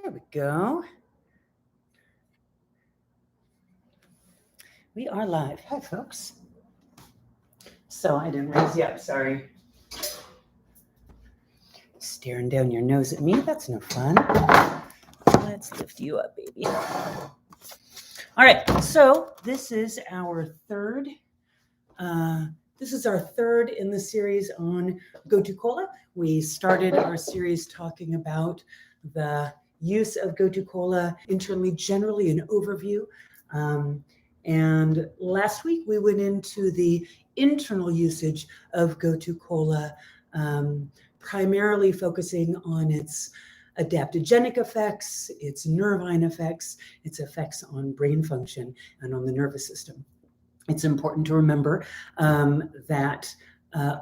There we go. We are live. Hi, folks. So I didn't raise you up, sorry. Staring down your nose at me, that's no fun. Let's lift you up, baby. All right, so this is our third in the series on Gotu Kola. We started our series talking about the use of Gotu Kola internally, generally an overview. And last week we went into the internal usage of Gotu Kola, primarily focusing on its adaptogenic effects, its nervine effects, its effects on brain function and on the nervous system. It's important to remember that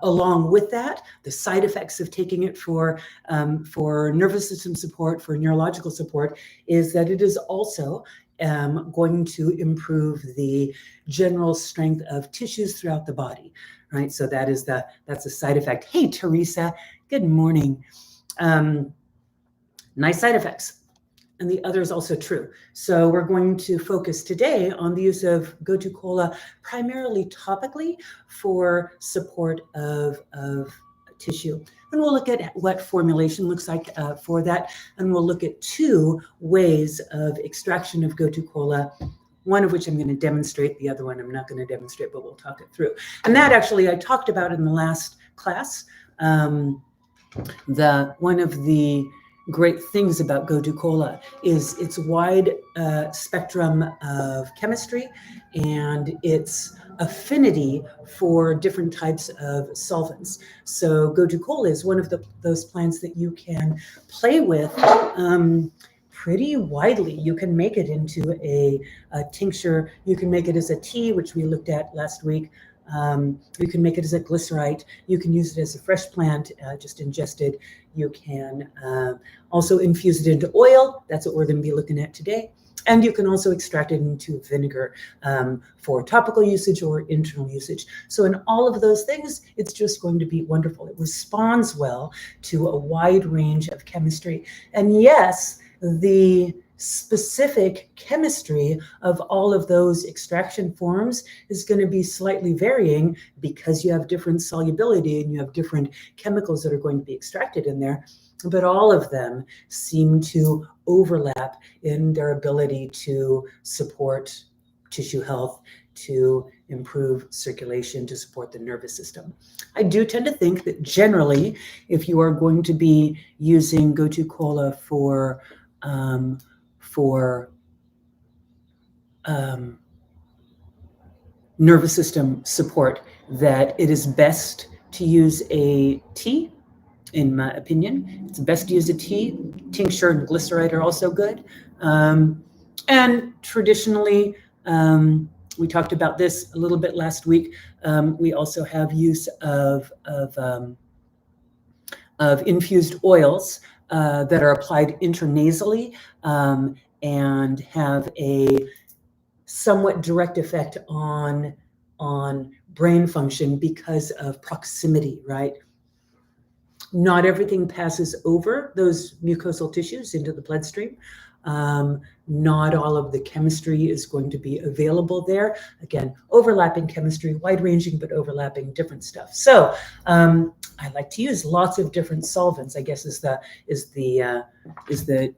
along with that, the side effects of taking it for nervous system support, for neurological support, is that it is also going to improve the general strength of tissues throughout the body, right? So that's a side effect. Hey, Teresa, good morning. Nice side effects. And the other is also true. So we're going to focus today on the use of Gotu Kola primarily topically for support of tissue. And we'll look at what formulation looks like for that. And we'll look at two ways of extraction of Gotu Kola, one of which I'm going to demonstrate, the other one I'm not going to demonstrate, but we'll talk it through. And that actually I talked about in the last class. One of the great things about Gotu Kola is its wide spectrum of chemistry and its affinity for different types of solvents. So Gotu Kola is one of those plants that you can play with pretty widely. You can make it into a tincture. You can make it as a tea, which we looked at last week. You can make it as a glycerite. You can use it as a fresh plant, just ingested. You can also infuse it into oil. That's what we're going to be looking at today. And you can also extract it into vinegar for topical usage or internal usage. So in all of those things, it's just going to be wonderful. It responds well to a wide range of chemistry. And yes, the specific chemistry of all of those extraction forms is going to be slightly varying because you have different solubility and you have different chemicals that are going to be extracted in there. But all of them seem to overlap in their ability to support tissue health, to improve circulation, to support the nervous system. I do tend to think that generally, if you are going to be using Gotu Kola for nervous system support, that it is best to use a tea. In my opinion, it's best to use a tea. Tincture and glycerite are also good. And traditionally, we talked about this a little bit last week. We also have use of infused oils that are applied intranasally and have a somewhat direct effect on brain function because of proximity, right? Not everything passes over those mucosal tissues into the bloodstream. Not all of the chemistry is going to be available there. Again, overlapping chemistry, wide-ranging but overlapping different stuff. So I like to use lots of different solvents, I guess is the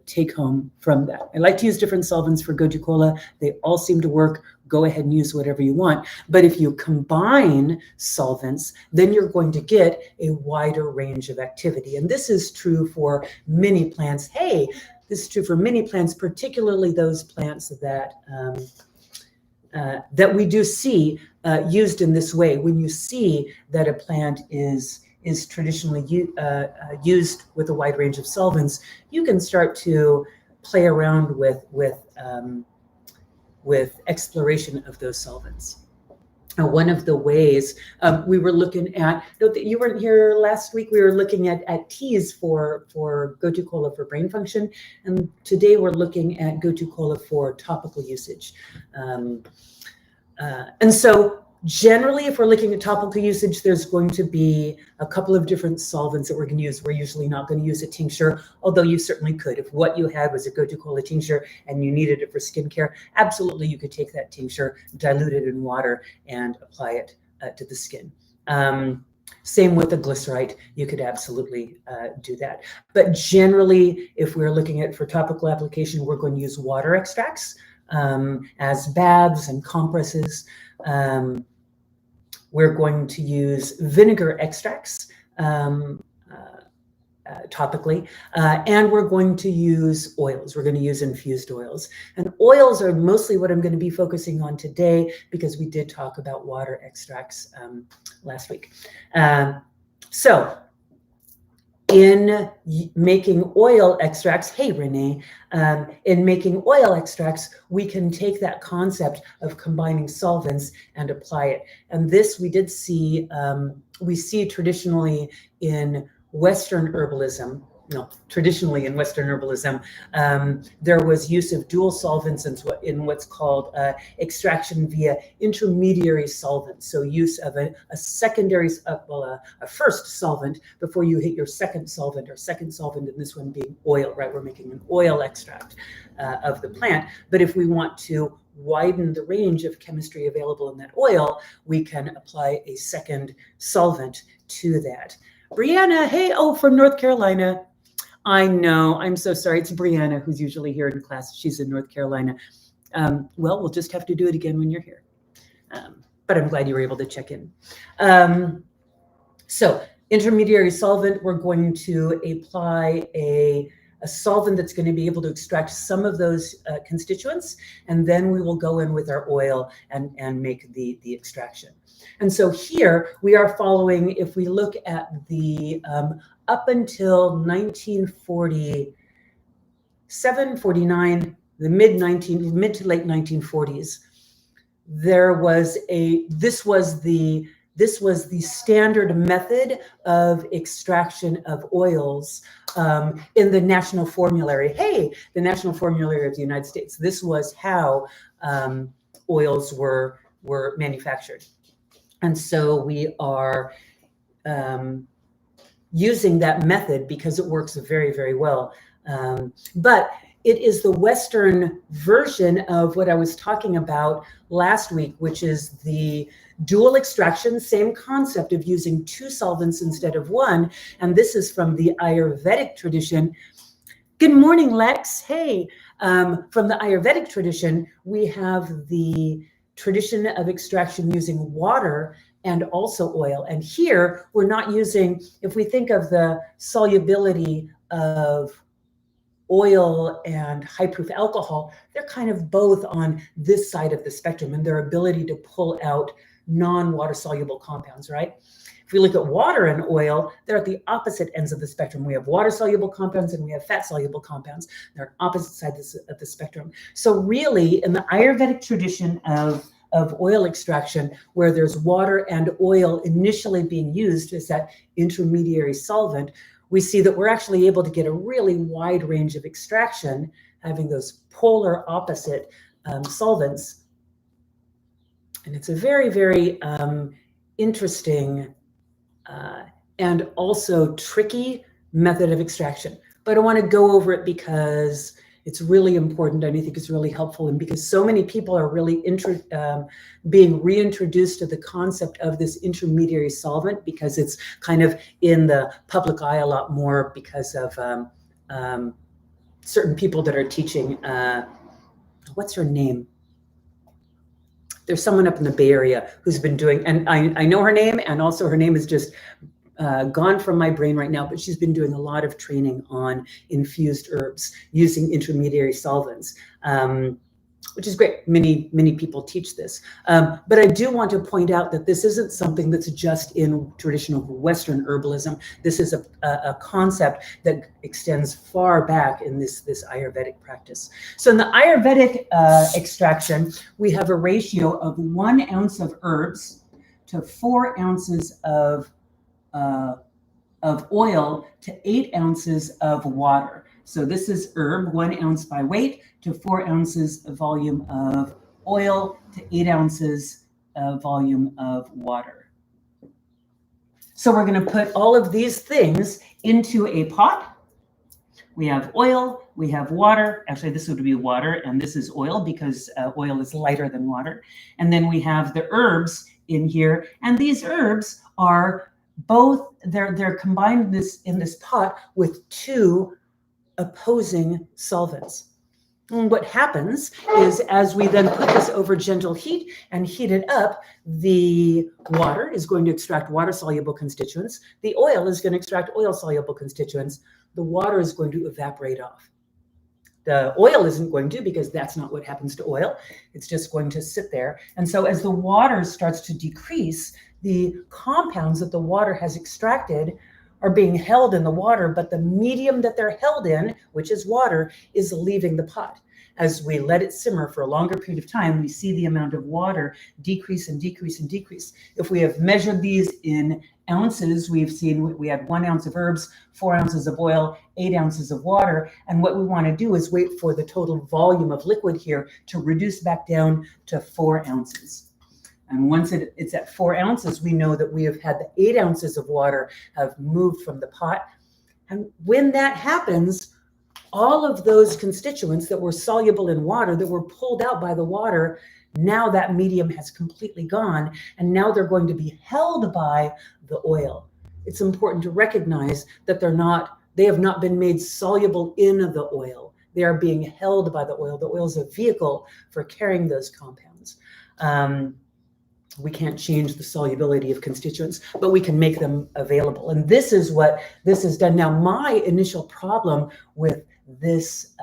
take-home from that. I like to use different solvents for Gotu Kola. They all seem to work. Go ahead and use whatever you want. But if you combine solvents, then you're going to get a wider range of activity. And this is true for many plants. Hey, this is true for many plants, particularly those plants that that we do see used in this way. When you see that a plant is traditionally used with a wide range of solvents, you can start to play around with exploration of those solvents. One of the ways we were looking at, you weren't here last week, we were looking at teas for Gotu Kola for brain function. And today we're looking at Gotu Kola for topical usage. And so Generally, if we're looking at topical usage, there's going to be a couple of different solvents that we're going to use. We're usually not going to use a tincture, although you certainly could. If what you had was a Gotu Kola tincture and you needed it for skincare, absolutely you could take that tincture, dilute it in water, and apply it to the skin. Same with the glycerite, you could absolutely do that. But generally, if we're looking at for topical application, we're going to use water extracts as baths and compresses. We're going to use vinegar extracts topically, and we're going to use oils. We're going to use infused oils. And oils are mostly what I'm going to be focusing on today because we did talk about water extracts last week. So in making oil extracts, hey, Renee, in making oil extracts, we can take that concept of combining solvents and apply it. And this we did see, we see traditionally in Western herbalism. Traditionally in Western herbalism, there was use of dual solvents in what's called extraction via intermediary solvents. So use of a secondary, a first solvent before you hit your second solvent, or second solvent in this one being oil, right? We're making an oil extract of the plant. But if we want to widen the range of chemistry available in that oil, we can apply a second solvent to that. Brianna, hey, from North Carolina. I know, I'm so sorry. It's Brianna who's usually here in class. She's in North Carolina. Well, we'll just have to do it again when you're here. But I'm glad you were able to check in. So intermediary solvent, we're going to apply a solvent that's going to be able to extract some of those constituents, and then we will go in with our oil and make the extraction. And so here we are following, if we look at the up until 1947, 49, the mid to late 1940s, this was the standard method of extraction of oils in the National Formulary. Hey, the National Formulary of the United States. This was how oils were manufactured. And so we are using that method because it works very, very well. But it is the Western version of what I was talking about last week, which is the dual extraction, same concept of using two solvents instead of one. And this is from the Ayurvedic tradition. Good morning, Lex. Hey, from the Ayurvedic tradition, we have the tradition of extraction using water and also oil. And here we're not using, if we think of the solubility of oil and high proof alcohol, they're kind of both on this side of the spectrum and their ability to pull out non-water soluble compounds, right? If we look at water and oil, they're at the opposite ends of the spectrum. We have water soluble compounds and we have fat soluble compounds. They're on opposite sides of the spectrum. So really in the Ayurvedic tradition of oil extraction, where there's water and oil initially being used as that intermediary solvent, we see that we're actually able to get a really wide range of extraction, having those polar opposite solvents. And it's a very, very interesting and also tricky method of extraction. But I want to go over it because it's really important, and I think it's really helpful, and because so many people are really being reintroduced to the concept of this intermediary solvent, because it's kind of in the public eye a lot more because of certain people that are teaching. What's her name? There's someone up in the Bay Area who's been doing, and I know her name, and also her name is just gone from my brain right now, but she's been doing a lot of training on infused herbs using intermediary solvents, which is great. Many people teach this. But I do want to point out that this isn't something that's just in traditional Western herbalism. This is a concept that extends far back in this Ayurvedic practice. So in the Ayurvedic extraction, we have a ratio of 1 ounce of herbs to 4 ounces of oil to 8 ounces of water. So this is herb, 1 ounce by weight to 4 ounces of volume of oil to 8 ounces volume of water. So we're going to put all of these things into a pot. We have oil, we have water. Actually, this would be water, and this is oil because oil is lighter than water. And then we have the herbs in here, and these herbs are both, they're combined in this pot with two opposing solvents. And what happens is, as we then put this over gentle heat and heat it up, the water is going to extract water-soluble constituents. The oil is going to extract oil-soluble constituents. The water is going to evaporate off. The oil isn't going to, because that's not what happens to oil. It's just going to sit there. And so as the water starts to decrease, the compounds that the water has extracted are being held in the water, but the medium that they're held in, which is water, is leaving the pot. As we let it simmer for a longer period of time, we see the amount of water decrease and decrease and decrease. If we have measured these in ounces, we've seen we had 1 ounce of herbs, 4 ounces of oil, 8 ounces of water. And what we want to do is wait for the total volume of liquid here to reduce back down to 4 ounces. And once it's at 4 ounces, we know that we have had the 8 ounces of water have moved from the pot. And when that happens, all of those constituents that were soluble in water, that were pulled out by the water, now that medium has completely gone, and now they're going to be held by the oil. It's important to recognize that they have not been made soluble in the oil. They are being held by the oil. The oil is a vehicle for carrying those compounds. We can't change the solubility of constituents, but we can make them available. And this is what this has done. Now, my initial problem with this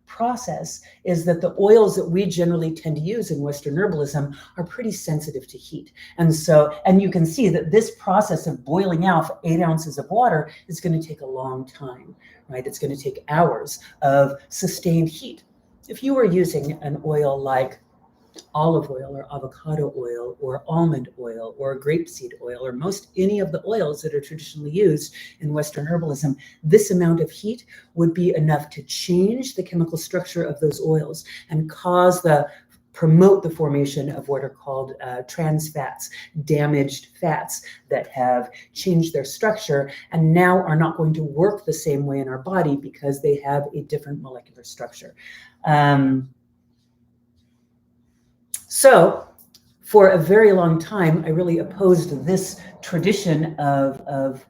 process is that the oils that we generally tend to use in Western herbalism are pretty sensitive to heat. And you can see that this process of boiling out 8 ounces of water is going to take a long time, right? It's going to take hours of sustained heat. If you were using an oil like olive oil or avocado oil or almond oil or grapeseed oil or any of the oils that are traditionally used in Western herbalism, this amount of heat would be enough to change the chemical structure of those oils and promote the formation of what are called trans fats, damaged fats that have changed their structure and now are not going to work the same way in our body because they have a different molecular structure. So for a very long time, I really opposed this tradition of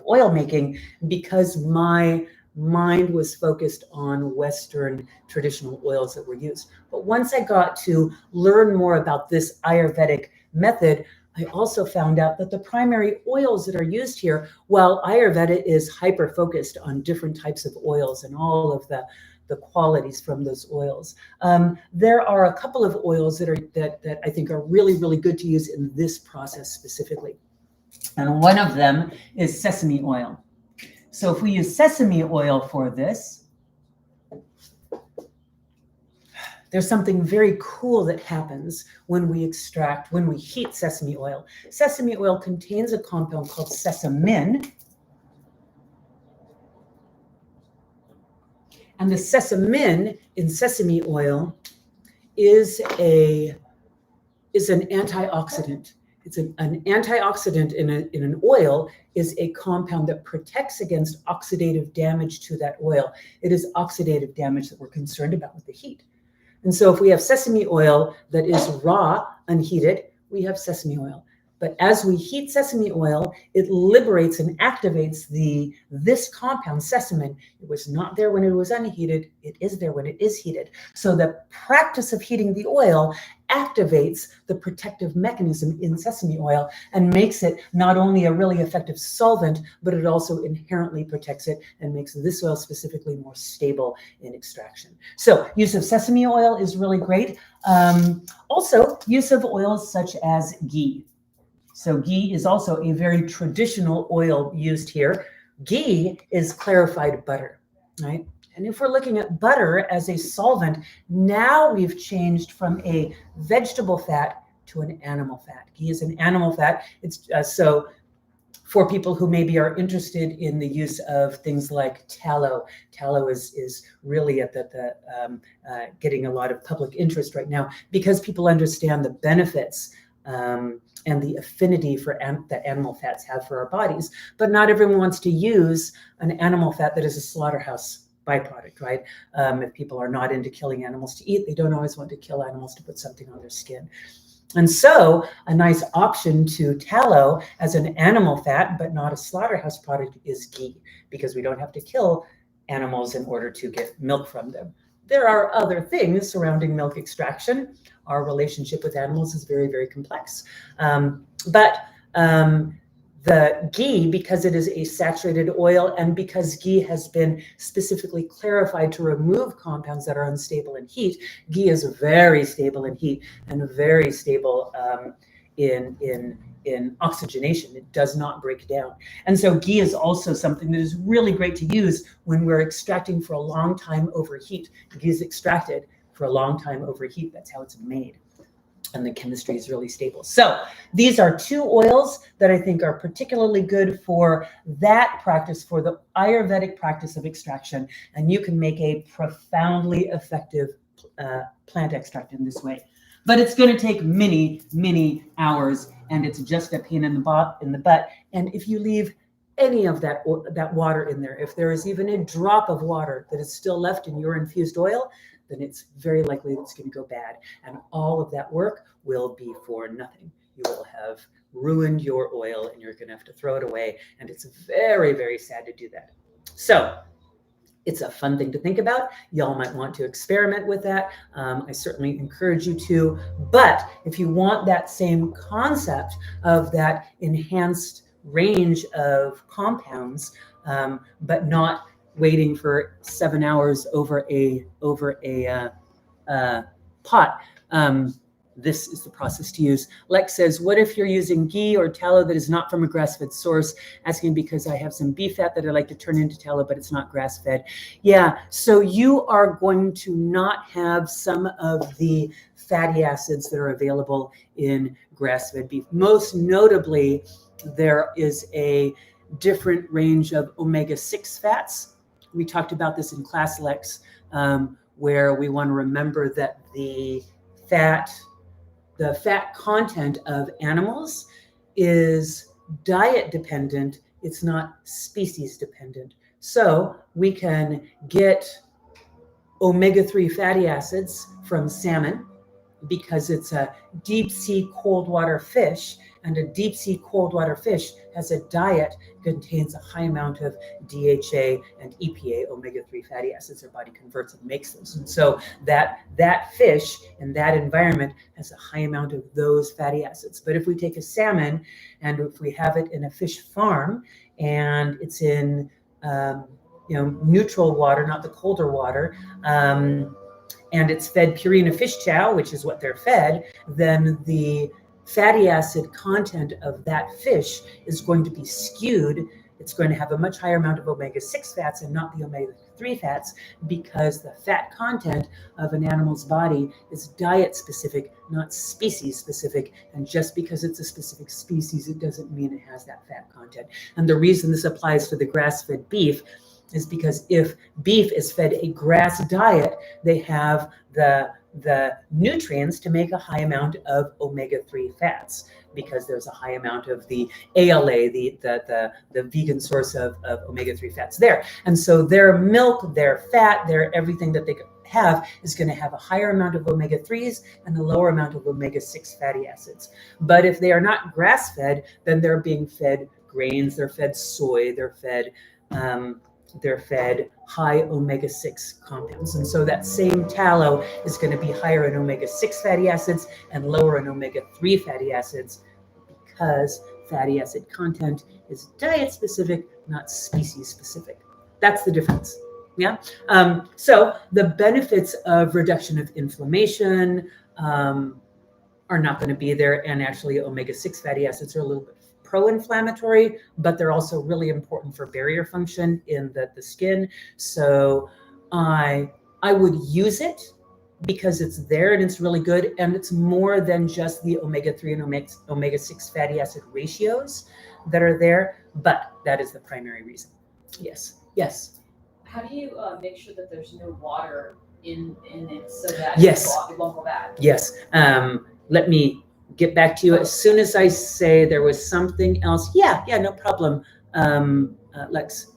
oil making because my mind was focused on Western traditional oils that were used. But once I got to learn more about this Ayurvedic method, I also found out that the primary oils that are used here, while Ayurveda is hyper-focused on different types of oils and all of the qualities from those oils. There are a couple of oils that I think are really, really good to use in this process specifically. And one of them is sesame oil. So if we use sesame oil for this, there's something very cool that happens when we heat sesame oil. Sesame oil contains a compound called sesamin. And the sesamin in sesame oil is an antioxidant. It's an antioxidant in an oil is a compound that protects against oxidative damage to that oil. It is oxidative damage that we're concerned about with the heat. And so if we have sesame oil that is raw, unheated, we have sesame oil. But as we heat sesame oil, it liberates and activates this compound, sesamin. It was not there when it was unheated. It is there when it is heated. So the practice of heating the oil activates the protective mechanism in sesame oil and makes it not only a really effective solvent, but it also inherently protects it and makes this oil specifically more stable in extraction. So use of sesame oil is really great. Also, use of oils such as ghee. So ghee is also a very traditional oil used here. Ghee is clarified butter, right? And if we're looking at butter as a solvent, now we've changed from a vegetable fat to an animal fat. Ghee is an animal fat. It's so for people who maybe are interested in the use of things like tallow, tallow is really at getting a lot of public interest right now because people understand the benefits and the affinity for that animal fats have for our bodies. But not everyone wants to use an animal fat that is a slaughterhouse byproduct, right? If people are not into killing animals to eat, they don't always want to kill animals to put something on their skin. And so a nice option to tallow as an animal fat, but not a slaughterhouse product, is ghee, because we don't have to kill animals in order to get milk from them. There are other things surrounding milk extraction. Our relationship with animals is very, very complex. But the ghee, because it is a saturated oil and because ghee has been specifically clarified to remove compounds that are unstable in heat, ghee is very stable in heat and very stable in oxygenation. It does not break down. And so ghee is also something that is really great to use when we're extracting for a long time over heat. Ghee is extracted for a long time over heat. That's how it's made. And the chemistry is really stable. So these are two oils that I think are particularly good for that practice, for the Ayurvedic practice of extraction. And you can make a profoundly effective plant extract in this way. But it's going to take many, many hours, and it's just a pain in the butt. And if you leave any of that water in there, if there is even a drop of water that is still left in your infused oil, then it's very likely it's going to go bad. And all of that work will be for nothing. You will have ruined your oil and you're going to have to throw it away. And it's very, very sad to do that. So it's a fun thing to think about. Y'all might want to experiment with that. I certainly encourage you to. But if you want that same concept of that enhanced range of compounds, but not waiting for 7 hours over a pot, this is the process to use. Lex says, what if you're using ghee or tallow that is not from a grass-fed source? Asking because I have some beef fat that I like to turn into tallow, but it's not grass-fed. Yeah, so you are going to not have some of the fatty acids that are available in grass-fed beef. Most notably, there is a different range of omega-6 fats. We talked about this in class, Lex, where we want to remember that the fat content of animals is diet dependent. It's not species dependent. So we can get omega-3 fatty acids from salmon because it's a deep sea cold water fish, and a deep sea cold water fish has a diet that contains a high amount of DHA and EPA, omega-3 fatty acids. Our body converts and makes those. And so that fish in that environment has a high amount of those fatty acids. But if we take a salmon and if we have it in a fish farm and it's in neutral water, not the colder water, and it's fed Purina fish chow, which is what they're fed, then the fatty acid content of that fish is going to be skewed. It's going to have a much higher amount of omega-6 fats and not the omega-3 fats, because the fat content of an animal's body is diet specific, not species specific. And just because it's a specific species, it doesn't mean it has that fat content. And the reason this applies to the grass-fed beef is because if beef is fed a grass diet, they have the nutrients to make a high amount of omega-3 fats, because there's a high amount of the ALA, the vegan source of omega-3 fats there. And so their milk, their fat, their everything that they have is going to have a higher amount of omega-3s and a lower amount of omega-6 fatty acids. But if they are not grass-fed, then they're being fed grains, they're fed soy, they're fed high omega-6 compounds. And so that same tallow is going to be higher in omega-6 fatty acids and lower in omega-3 fatty acids, because fatty acid content is diet specific, not species specific. That's the difference. Yeah. So the benefits of reduction of inflammation are not going to be there. And actually omega-6 fatty acids are a little bit pro-inflammatory, but they're also really important for barrier function in the skin. So I would use it because it's there and it's really good. And it's more than just the omega-3 and omega-6 fatty acid ratios that are there, but that is the primary reason. Yes. Yes. How do you make sure that there's no water in it so that yes. it won't go bad? Yes. Let me get back to you as soon as I say there was something else. Yeah, no problem, Lex.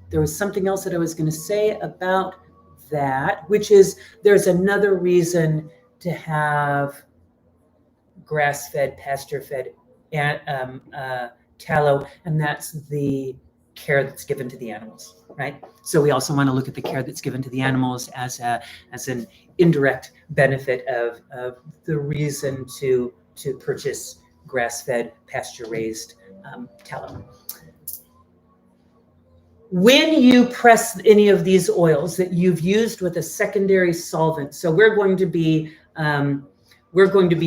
There was something else that I was going to say about that, which is there's another reason to have grass-fed, pasture-fed tallow, and that's the care that's given to the animals, right? So we also want to look at the care that's given to the animals as an indirect benefit of the reason to purchase grass-fed, pasture-raised tallow. When you press any of these oils that you've used with a secondary solvent, so we're going to be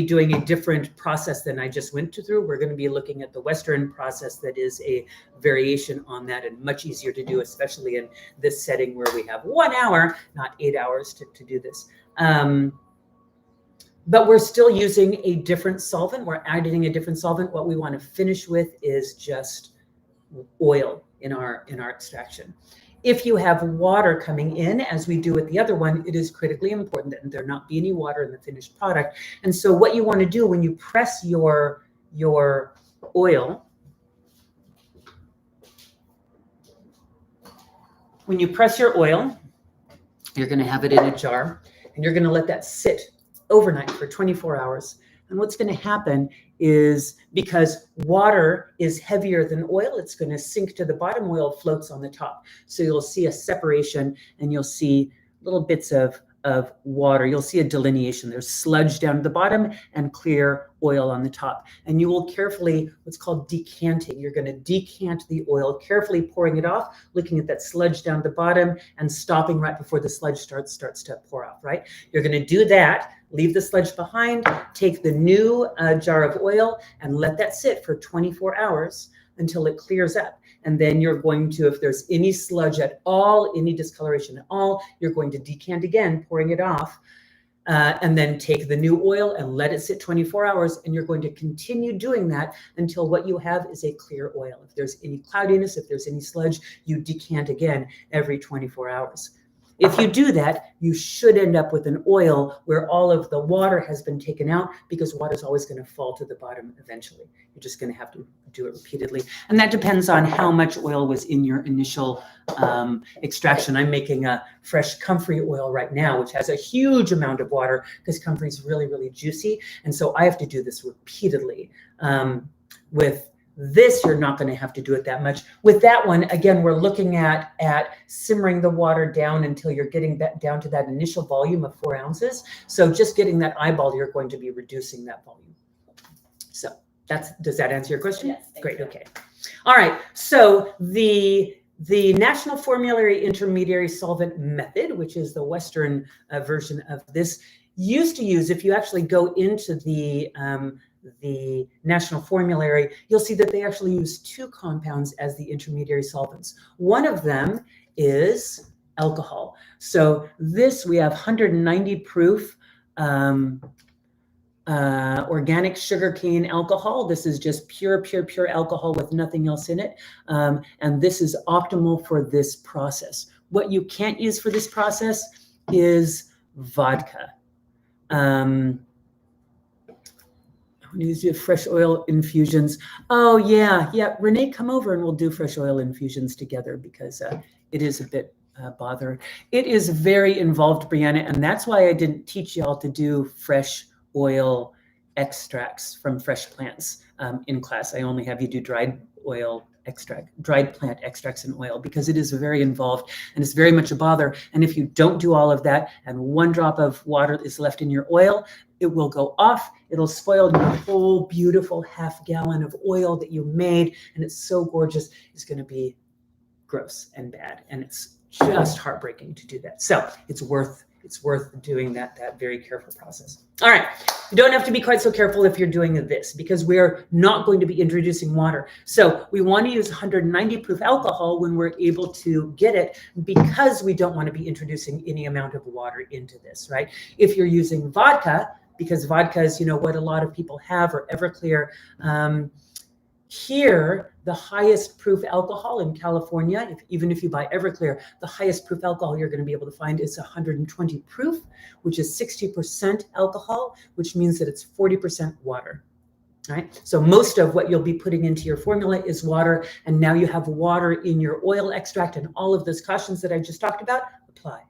doing a different process than I just went through. We're going to be looking at the Western process that is a variation on that and much easier to do, especially in this setting where we have 1 hour, not 8 hours to do this. But we're still using a different solvent. We're adding a different solvent. What we want to finish with is just oil in our extraction. If you have water coming in, as we do with the other one, it is critically important that there not be any water in the finished product. And so what you want to do when you press your oil, you're going to have it in a jar, and you're going to let that sit overnight for 24 hours. And what's going to happen is, because water is heavier than oil, it's going to sink to the bottom. Oil floats on the top. So you'll see a separation, and you'll see little bits of water. You'll see a delineation. There's sludge down at the bottom and clear oil on the top. And you will carefully, what's called decanting. You're going to decant the oil, carefully pouring it off, looking at that sludge down at the bottom and stopping right before the sludge starts to pour off, right? You're going to do that. Leave the sludge behind, take the new jar of oil and let that sit for 24 hours until it clears up. And then you're going to, if there's any sludge at all, any discoloration at all, you're going to decant again, pouring it off, and then take the new oil and let it sit 24 hours. And you're going to continue doing that until what you have is a clear oil. If there's any cloudiness, if there's any sludge, you decant again every 24 hours. If you do that, you should end up with an oil where all of the water has been taken out, because water is always going to fall to the bottom eventually. You're just going to have to do it repeatedly. And that depends on how much oil was in your initial extraction. I'm making a fresh comfrey oil right now, which has a huge amount of water because comfrey is really, really juicy. And so I have to do this repeatedly. With this, you're not going to have to do it that much. With that one, again, we're looking at simmering the water down until you're getting that down to that initial volume of 4 ounces. So just getting that eyeball, you're going to be reducing that volume. So does that answer your question? Yes. Great. Okay. All right. So the National Formulary Intermediary Solvent Method, which is the Western version of this, used to use, if you actually go into the National Formulary, you'll see that they actually use 2 compounds as the intermediary solvents. One of them is alcohol. So this, we have 190 proof organic sugarcane alcohol. This is just pure alcohol with nothing else in it. And this is optimal for this process. What you can't use for this process is vodka. We do fresh oil infusions. Oh yeah. Renee, come over and we'll do fresh oil infusions together, because it is a bit bothered. It is very involved, Brianna, and that's why I didn't teach y'all to do fresh oil extracts from fresh plants in class. I only have you do dried plant extracts in oil, because it is very involved and it's very much a bother. And if you don't do all of that and 1 drop of water is left in your oil, it will go off. It'll spoil your whole beautiful ½ gallon of oil that you made. And it's so gorgeous. It's going to be gross and bad. And it's just heartbreaking to do that. So it's worth doing that very careful process. All right. You don't have to be quite so careful if you're doing this, because we're not going to be introducing water. So we want to use 190 proof alcohol when we're able to get it, because we don't want to be introducing any amount of water into this, right? If you're using vodka, because vodka is, what a lot of people have, or Everclear, here the highest proof alcohol in California, even if you buy Everclear, the highest proof alcohol you're going to be able to find is 120 proof, which is 60% alcohol, which means that it's 40% water. All right. So most of what you'll be putting into your formula is water. And now you have water in your oil extract, and all of those cautions that I just talked about apply.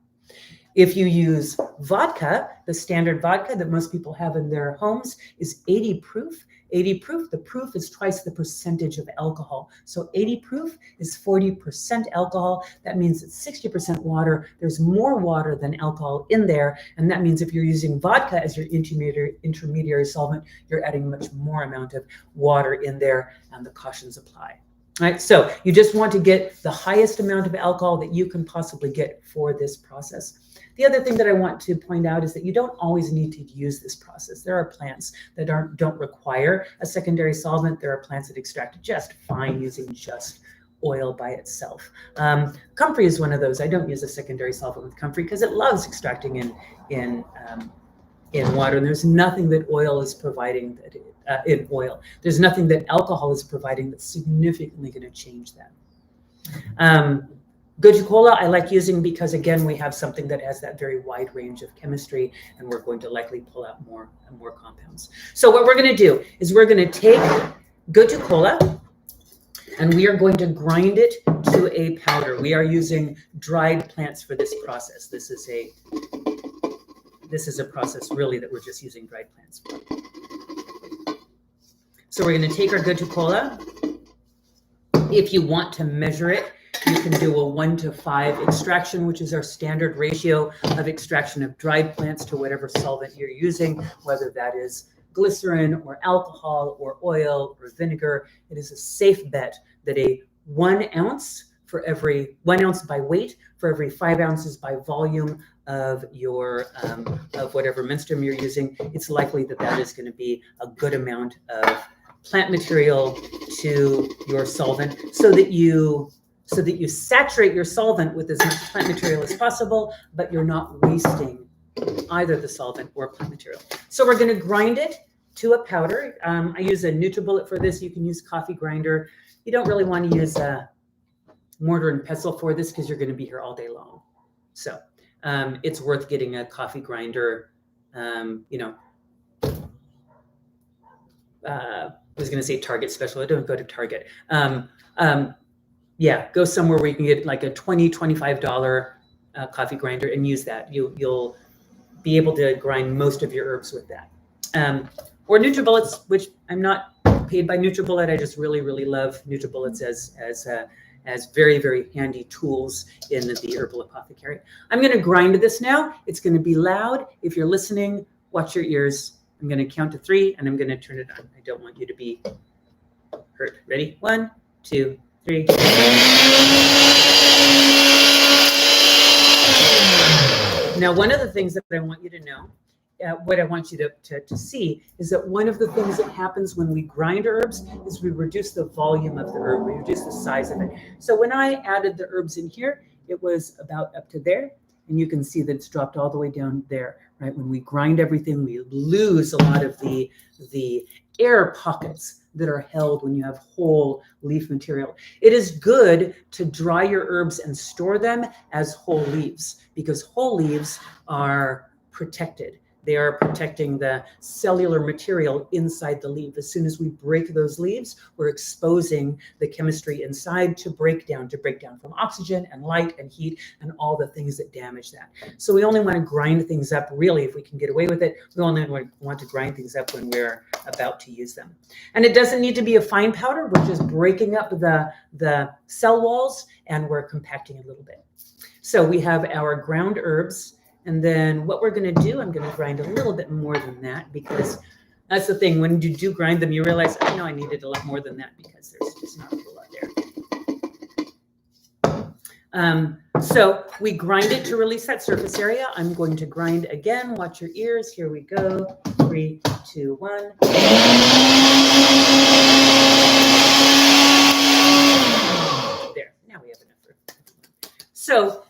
If you use vodka, the standard vodka that most people have in their homes is 80 proof. 80 proof, the proof is twice the percentage of alcohol. So 80 proof is 40% alcohol. That means it's 60% water. There's more water than alcohol in there. And that means if you're using vodka as your intermediary solvent, you're adding much more amount of water in there, and the cautions apply. All right, so you just want to get the highest amount of alcohol that you can possibly get for this process. The other thing that I want to point out is that you don't always need to use this process. There are plants that don't require a secondary solvent. There are plants that extract just fine using just oil by itself. Comfrey is one of those. I don't use a secondary solvent with comfrey because it loves extracting in water. And there's nothing that oil is providing that in oil. There's nothing that alcohol is providing that's significantly going to change that. Gotu Kola I like using because, again, we have something that has that very wide range of chemistry, and we're going to likely pull out more and more compounds. So what we're going to do is we're going to take Gotu Kola and we are going to grind it to a powder. We are using dried plants for this process. This is a process really that we're just using dried plants for. So we're going to take our Gotu Kola. If you want to measure it, you can do a 1:5 extraction, which is our standard ratio of extraction of dried plants to whatever solvent you're using, whether that is glycerin or alcohol or oil or vinegar. It is a safe bet that a 1 ounce for every 1 ounce by weight for every 5 ounces by volume of your of whatever menstruum you're using, it's likely that that is going to be a good amount of plant material to your solvent, so that you saturate your solvent with as much plant material as possible, but you're not wasting either the solvent or plant material. So we're going to grind it to a powder. I use a NutriBullet for this. You can use coffee grinder. You don't really want to use a mortar and pestle for this because you're going to be here all day long. So it's worth getting a coffee grinder. I was going to say Target special. I don't go to Target. Yeah, go somewhere where you can get like a $20, $25 coffee grinder and use that. You'll be able to grind most of your herbs with that. Or NutriBullets, which I'm not paid by NutriBullet. I just really, really love NutriBullets as very, very handy tools in the herbal apothecary. I'm going to grind this now. It's going to be loud. If you're listening, watch your ears. I'm going to count to 3 and I'm going to turn it on. I don't want you to be hurt. Ready? 1, 2, 3. Now, one of the things that I want you to know, what I want you to see, is that one of the things that happens when we grind herbs is we reduce the volume of the herb, we reduce the size of it. So when I added the herbs in here, it was about up to there, and you can see that it's dropped all the way down there, right? When we grind everything, we lose a lot of the air pockets that are held when you have whole leaf material. It is good to dry your herbs and store them as whole leaves, because whole leaves are protected. They are protecting the cellular material inside the leaf. As soon as we break those leaves, we're exposing the chemistry inside to break down from oxygen and light and heat and all the things that damage that. So we only want to grind things up, really, if we can get away with it. We only want to grind things up when we're about to use them. And it doesn't need to be a fine powder. We're just breaking up the cell walls and we're compacting a little bit. So we have our ground herbs. And then what we're going to do, I'm going to grind a little bit more than that, because that's the thing. When you do grind them, you realize, oh, no, I needed a lot more than that, because there's just not a whole lot there. So we grind it to release that surface area. I'm going to grind again. Watch your ears. Here we go. 3, 2, 1. There. Now we have enough. So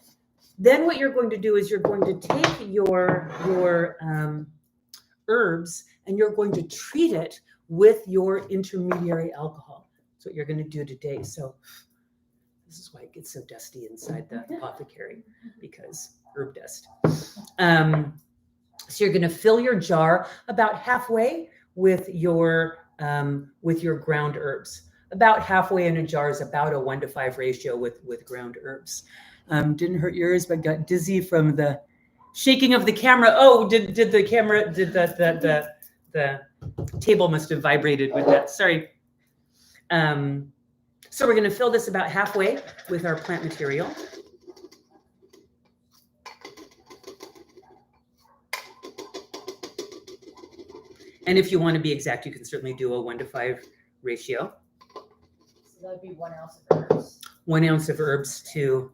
then what you're going to do is you're going to take your herbs and you're going to treat it with your intermediary alcohol. That's what you're going to do today. So this is why it gets so dusty inside the apothecary, because herb dust. So you're going to fill your jar about halfway with your ground herbs. About halfway in a jar is about a 1-to-5 ratio with ground herbs. Didn't hurt yours, but got dizzy from the shaking of the camera. Oh, did the camera, did the table must have vibrated with that. Sorry. So we're going to fill this about halfway with our plant material. And if you want to be exact, you can certainly do a 1-to-5 ratio. So that would be 1 ounce of herbs. 1 ounce of herbs to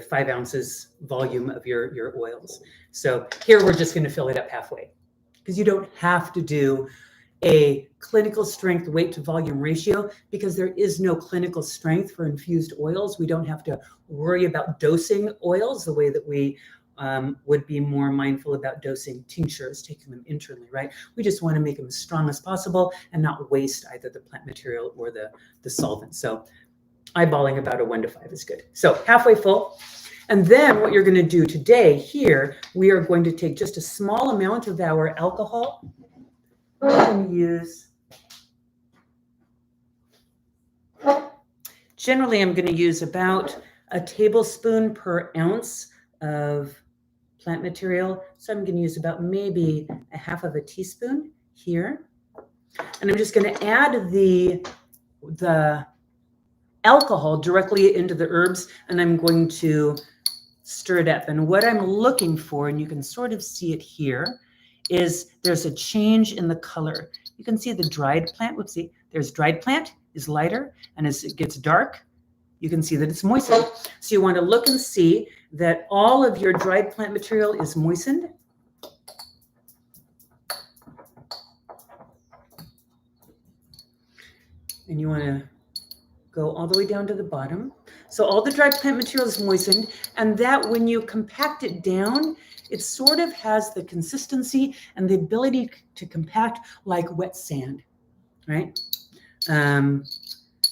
5 ounces volume of your oils. So here we're just going to fill it up halfway, because you don't have to do a clinical strength weight to volume ratio, because there is no clinical strength for infused oils. We don't have to worry about dosing oils the way that we would be more mindful about dosing tinctures, taking them internally, right? We just want to make them as strong as possible and not waste either the plant material or the solvent. So eyeballing about a 1-to-5 is good. So halfway full. And then what you're going to do today here, we are going to take just a small amount of our alcohol. We're going to use, generally I'm going to use about a tablespoon per ounce of plant material. So I'm going to use about maybe a half of a teaspoon here. And I'm just going to add the alcohol directly into the herbs, and I'm going to stir it up. And what I'm looking for, and you can sort of see it here, is there's a change in the color. You can see the dried plant. Whoopsie. There's dried plant is lighter, and as it gets dark, you can see that it's moistened. So you want to look and see that all of your dried plant material is moistened. And you want to go all the way down to the bottom. So all the dried plant material is moistened, and that when you compact it down, it sort of has the consistency and the ability to compact like wet sand, right?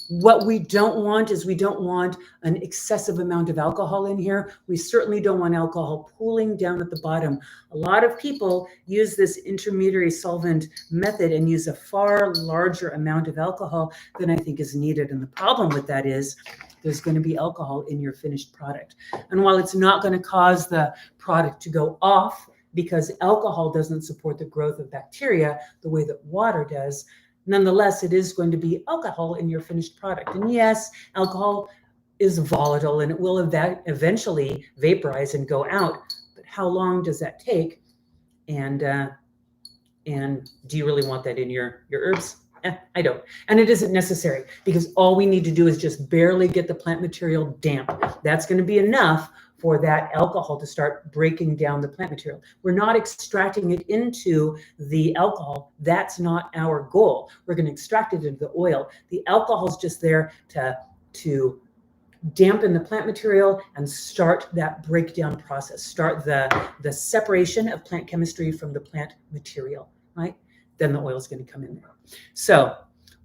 What we don't want is we don't want an excessive amount of alcohol in here. We certainly don't want alcohol pooling down at the bottom. A lot of people use this intermediary solvent method and use a far larger amount of alcohol than I think is needed. And the problem with that is there's going to be alcohol in your finished product. And while it's not going to cause the product to go off, because alcohol doesn't support the growth of bacteria the way that water does, nonetheless, it is going to be alcohol in your finished product. And yes, alcohol is volatile and it will eventually vaporize and go out. But how long does that take? And do you really want that in your herbs? I don't. And it isn't necessary, because all we need to do is just barely get the plant material damp. That's going to be enough for that alcohol to start breaking down the plant material. We're not extracting it into the alcohol. That's not our goal. We're going to extract it into the oil. The alcohol is just there to dampen the plant material and start that breakdown process, start the separation of plant chemistry from the plant material, right? Then the oil is going to come in there. So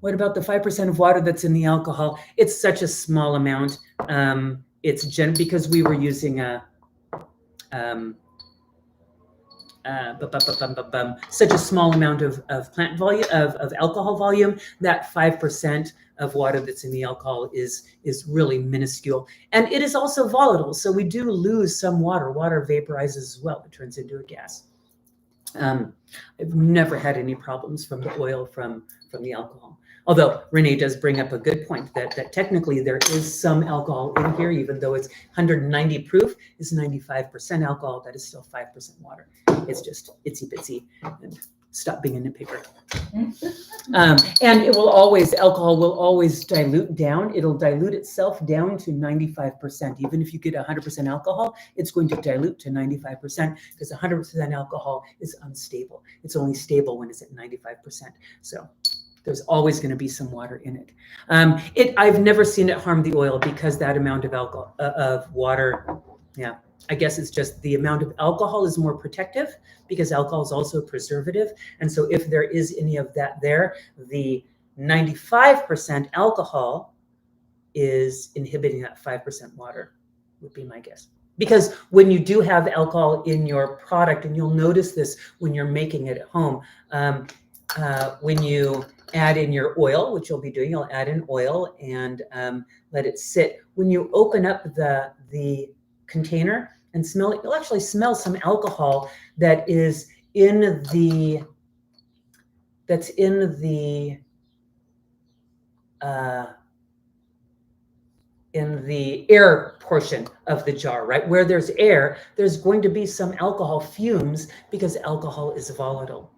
what about the 5% of water that's in the alcohol? It's such a small amount. It's because we were using such a small amount of plant volume, of alcohol volume, that 5% of water that's in the alcohol is really minuscule. And it is also volatile. So we do lose some water. Water vaporizes as well. It turns into a gas. I've never had any problems from the oil from the alcohol. Although Renee does bring up a good point that technically there is some alcohol in here, even though it's 190 proof, is 95% alcohol. That is still 5% water. It's just itsy bitsy, and stop being a nitpicker. And alcohol will always dilute down. It'll dilute itself down to 95%. Even if you get 100% alcohol, it's going to dilute to 95%, because 100% alcohol is unstable. It's only stable when it's at 95%. So there's always going to be some water in it. I've never seen it harm the oil, because that amount of alcohol of water, yeah, I guess it's just the amount of alcohol is more protective, because alcohol is also a preservative. And so if there is any of that there, the 95% alcohol is inhibiting that 5% water, would be my guess. Because when you do have alcohol in your product, and you'll notice this when you're making it at home, when you add in your oil, which you'll be doing, you'll add in oil and let it sit. When you open up the container and smell it, you'll actually smell some alcohol that is in the air portion of the jar, right? Where there's air, there's going to be some alcohol fumes because alcohol is volatile.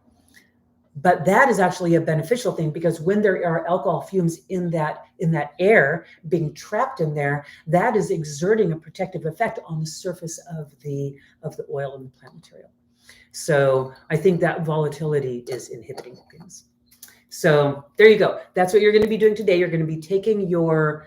But that is actually a beneficial thing, because when there are alcohol fumes in that air being trapped in there, that is exerting a protective effect on the surface of the oil and the plant material. So I think that volatility is inhibiting things. So there you go. That's what you're going to be doing today. You're going to be taking your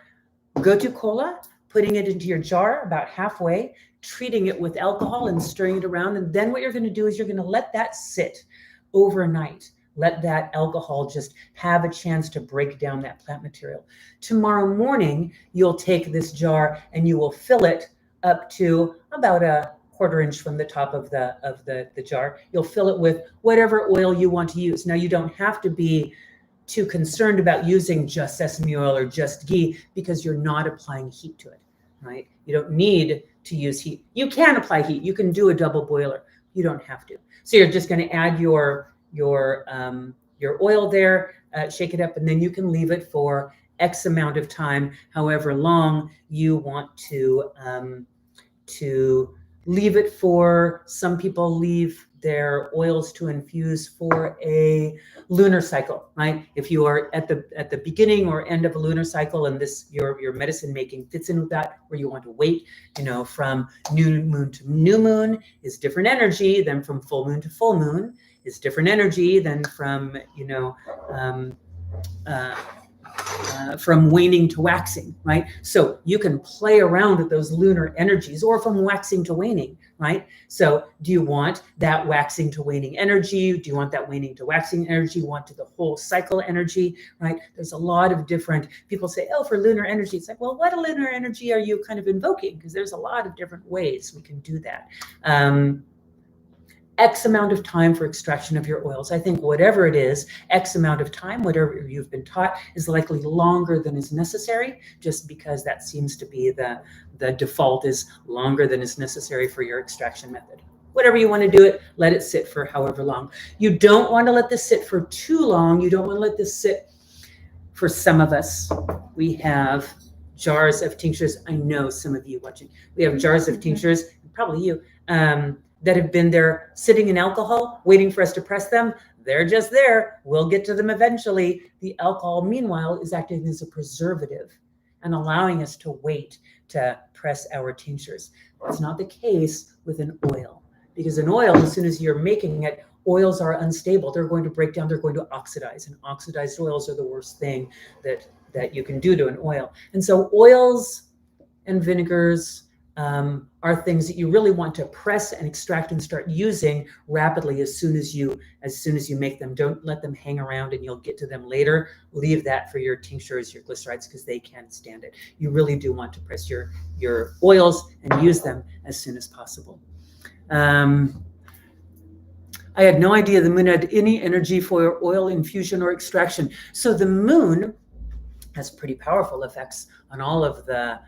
Gotu Kola, putting it into your jar about halfway, treating it with alcohol and stirring it around. And then what you're going to do is you're going to let that sit overnight. Let that alcohol just have a chance to break down that plant material. Tomorrow morning, you'll take this jar and you will fill it up to about a quarter inch from the top of the jar. You'll fill it with whatever oil you want to use. Now, you don't have to be too concerned about using just sesame oil or just ghee, because you're not applying heat to it, right? You don't need to use heat. You can apply heat. You can do a double boiler. You don't have to. So you're just going to add your oil there, shake it up, and then you can leave it for X amount of time, however long you want to leave it for. Some people leave their oils to infuse for a lunar cycle, right? If you are at the beginning or end of a lunar cycle, and this your medicine making fits in with that, where you want to wait, from new moon to new moon is different energy than from full moon to full moon is different energy than from from waning to waxing, right? So you can play around with those lunar energies, or from waxing to waning, right? So do you want that waxing to waning energy? Do you want that waning to waxing energy? Want to the whole cycle energy, right? There's a lot of different, people say, oh, for lunar energy, it's like, well, what lunar energy are you kind of invoking? Because there's a lot of different ways we can do that. X amount of time for extraction of your oils. I think whatever it is, X amount of time, whatever you've been taught, is likely longer than is necessary, just because that seems to be the default, is longer than is necessary for your extraction method. Whatever you want to do it, let it sit for however long. You don't want to let this sit for too long. You don't want to let this sit. For some of us, we have jars of tinctures. I know some of you watching, we have jars of tinctures, probably you, that have been there sitting in alcohol, waiting for us to press them. They're just there. We'll get to them eventually. The alcohol, meanwhile, is acting as a preservative and allowing us to wait to press our tinctures. That's not the case with an oil, because an oil, as soon as you're making it, oils are unstable. They're going to break down. They're going to oxidize, and oxidized oils are the worst thing that you can do to an oil. And so oils and vinegars are things that you really want to press and extract and start using rapidly as soon as you make them. Don't let them hang around and you'll get to them later. Leave that for your tinctures, your glycerides, because they can't stand it. You really do want to press your oils and use them as soon as possible. I had no idea the moon had any energy for oil infusion or extraction. So the moon has pretty powerful effects on all of the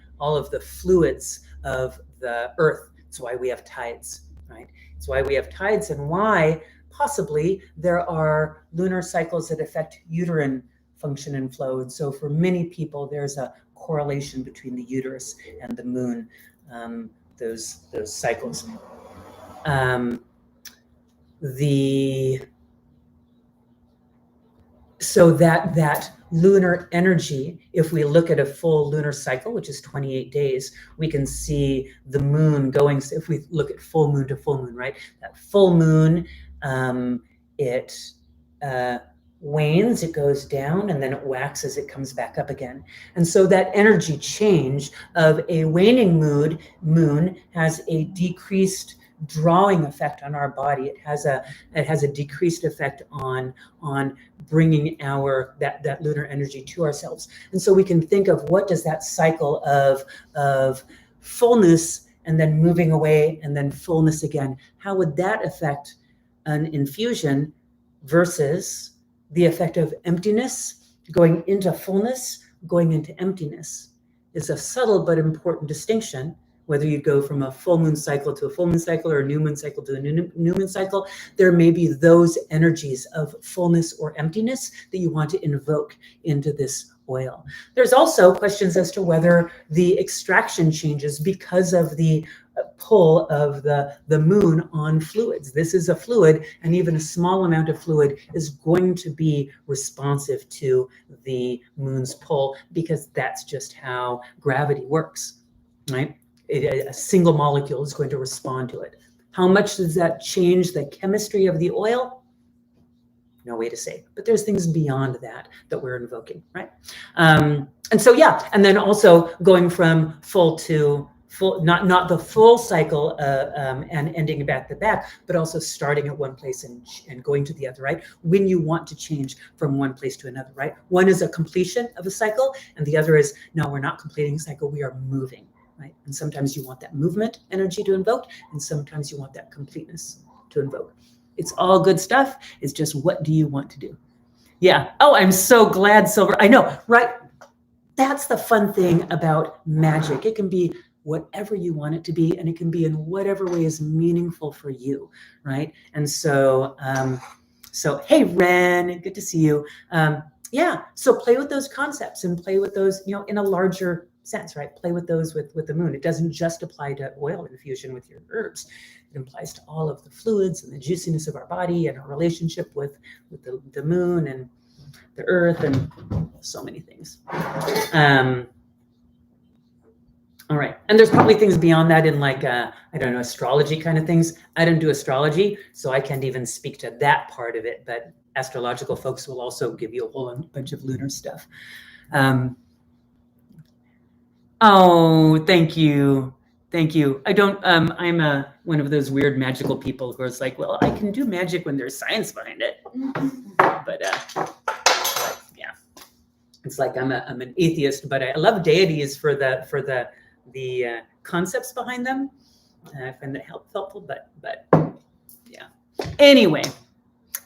fluids of the earth. It's why we have tides, right? It's why we have tides, and why possibly there are lunar cycles that affect uterine function and flow. And so for many people, there's a correlation between the uterus and the moon, those cycles. So that lunar energy, if we look at a full lunar cycle, which is 28 days, we can see the moon going. If we look at full moon to full moon, right? That full moon, it wanes, it goes down, and then it waxes, it comes back up again. And so that energy change of a waning moon has a decreased drawing effect on our body. It has a decreased effect on bringing that lunar energy to ourselves. And so we can think of what does that cycle of fullness and then moving away and then fullness again, how would that affect an infusion versus the effect of emptiness, going into fullness, going into emptiness? Is a subtle but important distinction. Whether you go from a full moon cycle to a full moon cycle or a new moon cycle to a new moon cycle, there may be those energies of fullness or emptiness that you want to invoke into this oil. There's also questions as to whether the extraction changes because of the pull of the moon on fluids. This is a fluid, and even a small amount of fluid is going to be responsive to the moon's pull, because that's just how gravity works, right? A single molecule is going to respond to it. How much does that change the chemistry of the oil? No way to say, but there's things beyond that we're invoking, right? And so, yeah, and then also going from full to full, not the full cycle and ending back to back, but also starting at one place and going to the other, right? When you want to change from one place to another, right? One is a completion of a cycle, and the other is, no, we're not completing a cycle, we are moving. Right? And sometimes you want that movement energy to invoke, and sometimes you want that completeness to invoke. It's all good stuff. It's just, what do you want to do? Yeah. Oh, I'm so glad, Silver. I know, right? That's the fun thing about magic. It can be whatever you want it to be, and it can be in whatever way is meaningful for you, right? And so, hey, Ren, good to see you. Yeah. So play with those concepts and play with those, in a larger sense, right? Play with those with the moon. It doesn't just apply to oil infusion with your herbs. It applies to all of the fluids and the juiciness of our body and our relationship with the moon and the earth and so many things. All right. And there's probably things beyond that in astrology kind of things. I don't do astrology, so I can't even speak to that part of it, but astrological folks will also give you a whole bunch of lunar stuff. Oh, thank you. Thank you. I don't, I'm one of those weird magical people who is like, well, I can do magic when there's science behind it. But yeah, it's like I'm an atheist, but I love deities for the concepts behind them. I find that helpful, but yeah. Anyway,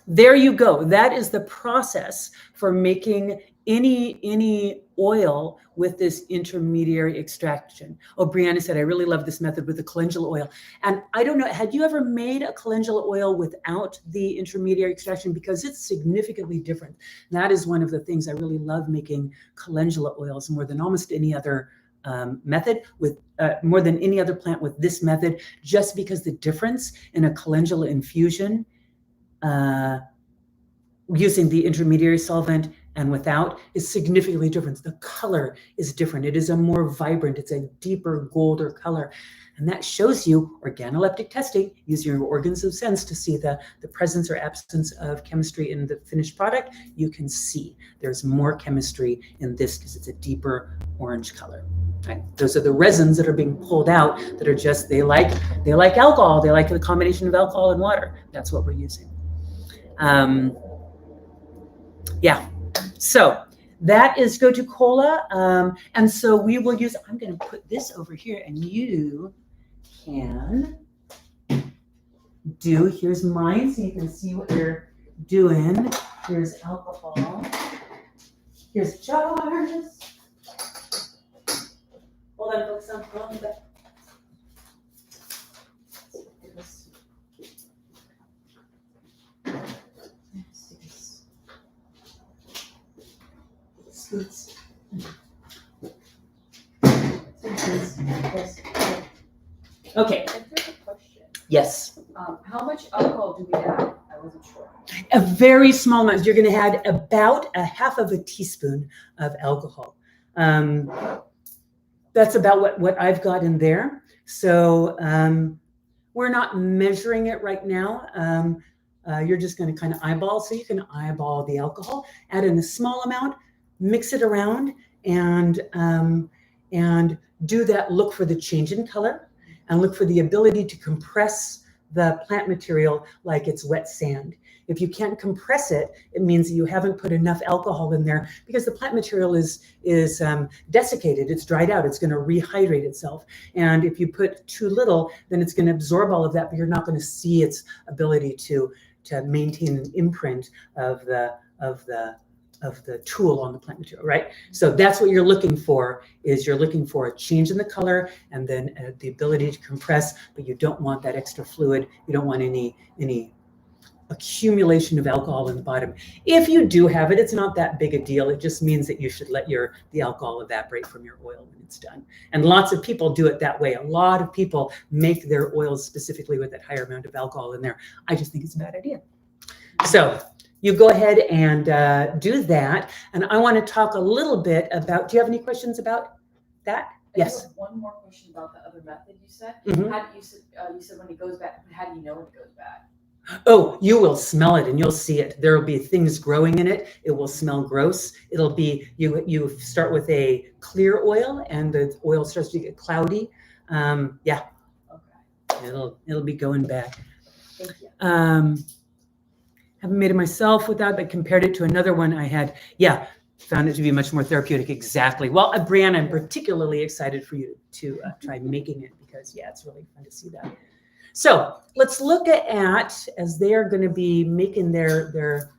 there you go. That is the process for making any oil with this intermediary extraction. Oh, Brianna said, I really love this method with the calendula oil. And I don't know, had you ever made a calendula oil without the intermediary extraction? Because it's significantly different. That is one of the things I really love, making calendula oils more than almost any other method, with more than any other plant with this method, just because the difference in a calendula infusion using the intermediary solvent and without is significantly different. The color is different. It is a more vibrant, it's a deeper golder color. And that shows you organoleptic testing, using your organs of sense to see the presence or absence of chemistry in the finished product. You can see there's more chemistry in this because it's a deeper orange color. Right? Those are the resins that are being pulled out that are just, they like alcohol. They like the combination of alcohol and water. That's what we're using. Yeah. So that is Gotu Kola. And so we will use, I'm going to put this over here and you can do, here's mine so you can see what you're doing. Here's alcohol. Here's jars. Hold on, folks, I'm on the back. Okay. I have a question. Yes. How much alcohol do we add? I wasn't sure. A very small amount. You're going to add about a half of a teaspoon of alcohol. That's about what I've got in there. So we're not measuring it right now. You're just going to kind of eyeball. So you can eyeball the alcohol, add in a small amount, mix it around, and do that. Look for the change in color and look for the ability to compress the plant material like it's wet sand. If you can't compress it, it means that you haven't put enough alcohol in there because the plant material is desiccated, it's dried out, it's going to rehydrate itself. And if you put too little, then it's going to absorb all of that, but you're not going to see its ability to maintain an imprint of the tool on the plant material, right? So that's what you're looking for, is you're looking for a change in the color and then the ability to compress, but you don't want that extra fluid. You don't want any accumulation of alcohol in the bottom. If you do have it, it's not that big a deal. It just means that you should let the alcohol evaporate from your oil when it's done. And lots of people do it that way. A lot of people make their oils specifically with that higher amount of alcohol in there. I just think it's a bad idea. So you go ahead and do that. And I want to talk a little bit about, do you have any questions about that? Yes. I have one more question about the other method you said. Mhm. How do you said when it goes bad, how do you know when it goes bad? Oh, you will smell it and you'll see it. There will be things growing in it. It will smell gross. It'll be, you start with a clear oil and the oil starts to get cloudy. Yeah. Okay. It'll be going bad. Thank you. Haven't made it myself without, but compared it to another one I had. Yeah, found it to be much more therapeutic. Exactly. Well, Brianna, I'm particularly excited for you to try making it because yeah, it's really fun to see that. So let's look at, as they are going to be making their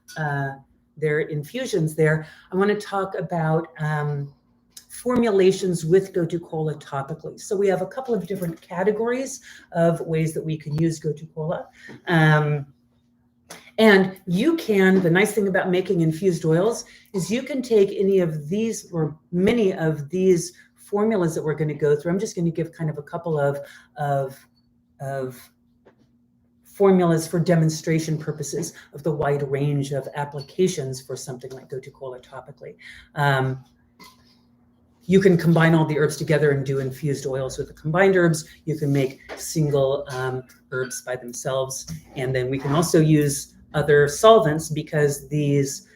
infusions there, I want to talk about formulations with Gotu Kola topically. So we have a couple of different categories of ways that we can use Gotu Kola. And you can, the nice thing about making infused oils is you can take any of these or many of these formulas that we're going to go through. I'm just going to give kind of a couple of formulas for demonstration purposes of the wide range of applications for something like Gotu Kola topically. You can combine all the herbs together and do infused oils with the combined herbs. You can make single herbs by themselves. And then we can also use other solvents because these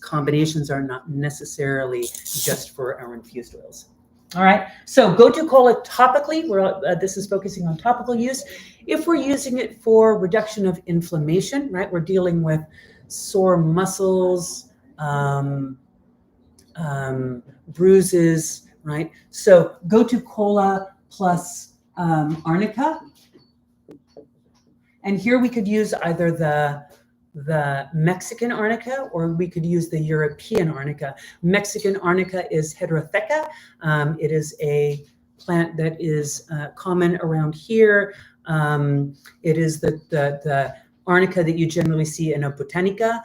combinations are not necessarily just for our infused oils. All right, so Gotu Kola topically, this is focusing on topical use. If we're using it for reduction of inflammation, right, we're dealing with sore muscles, bruises, right? So Gotu Kola plus arnica. And here we could use either the Mexican arnica or we could use the European arnica. Mexican arnica is heterotheca. It is a plant that is common around here. It is the arnica that you generally see in a botanica.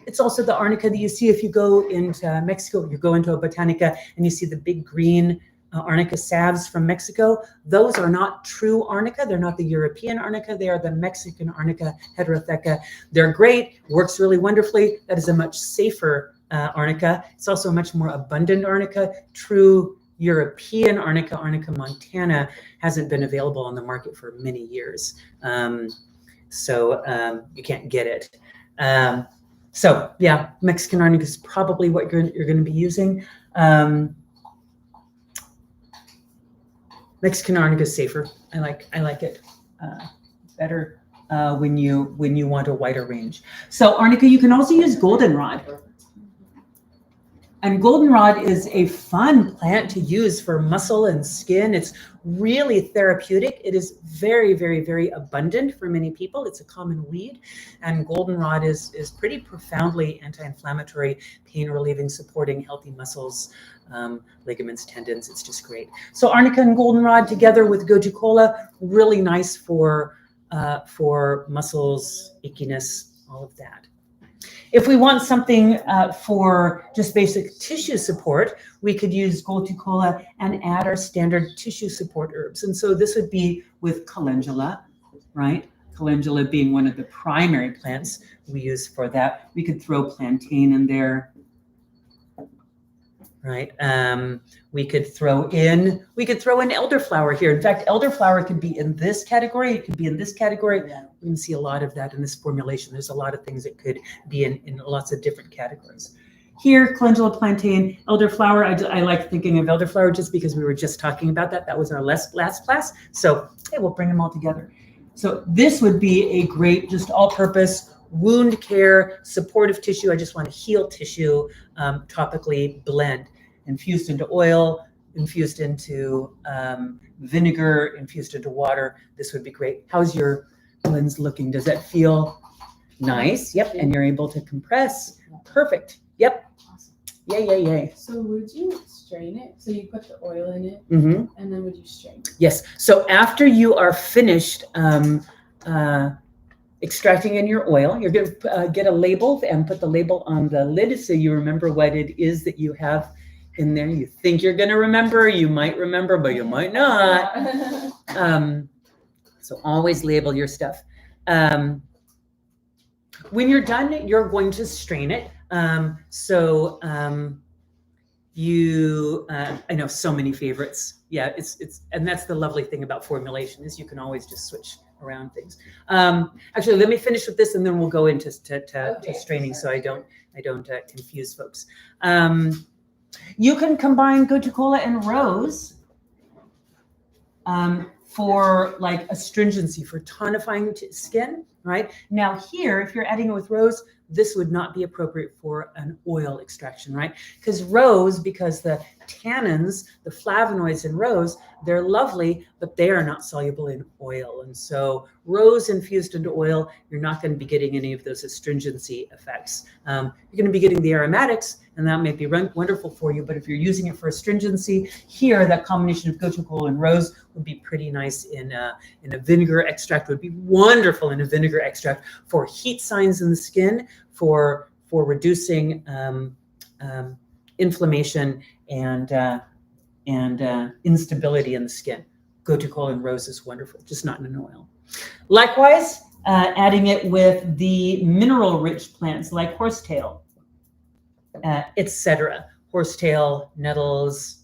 It's also the arnica that you see if you go into Mexico, you go into a botanica and you see the big green arnica salves from Mexico. Those are not true arnica. They're not the European arnica. They are the Mexican arnica heterotheca. They're great, works really wonderfully. That is a much safer arnica. It's also a much more abundant arnica. True European arnica, Arnica montana, hasn't been available on the market for many years. So you can't get it. So yeah, Mexican arnica is probably what you're going to be using. Mexican arnica is safer. I like it better when you want a wider range. So arnica, you can also use goldenrod. And goldenrod is a fun plant to use for muscle and skin. It's really therapeutic. It is very, very, very abundant for many people. It's a common weed. And goldenrod is pretty profoundly anti-inflammatory, pain relieving, supporting healthy muscles, ligaments, tendons. It's just great. So arnica and goldenrod together with Gotu Kola, really nice for muscles, achiness, all of that. If we want something for just basic tissue support, we could use Gotu Kola and add our standard tissue support herbs. And so this would be with calendula, right? Calendula being one of the primary plants we use for that. We could throw plantain in there, right? We could throw in elderflower here. In fact, elderflower could be in this category. It could be in this category. We can see a lot of that in this formulation. There's a lot of things that could be in lots of different categories. Here, calendula, plantain, elderflower. I like thinking of elderflower just because we were just talking about that. That was our last class. So hey, we'll bring them all together. So this would be a great, just all-purpose wound care, supportive tissue. I just want to heal tissue, topically blend, infused into oil, infused into vinegar, infused into water. This would be great. How's your lens looking? Does that feel nice? Yep. And you're able to compress. Perfect. Yep. Awesome. Yay. So would you strain it? So you put the oil in it, Mm-hmm. and then would you strain it? Yes. So after you are finished extracting in your oil, you're going to get a label and put the label on the lid so you remember what it is that you have in there. You think you're going to remember, you might remember, but you might not. So always label your stuff. When you're done, you're going to strain it. I know so many favorites. Yeah, and that's the lovely thing about formulation is you can always just switch around things. Actually, let me finish with this, and then we'll go into to straining, so I don't confuse folks. You can combine Gotu Kola and rose for like astringency, for tonifying skin. Right now, here, if you're adding it with rose, this would not be appropriate for an oil extraction, right? Because the tannins, the flavonoids in rose, they're lovely, but they are not soluble in oil. And so rose infused into oil, you're not going to be getting any of those astringency effects. You're going to be getting the aromatics, and that may be wonderful for you. But if you're using it for astringency, here, that combination of Gotu Kola and rose would be pretty nice in a vinegar extract, would be wonderful in a vinegar extract for heat signs in the skin, for reducing inflammation and instability in the skin. Gotu Kola and rose is wonderful, just not in an oil. Likewise, adding it with the mineral-rich plants like horsetail, etc. Horsetail, nettles,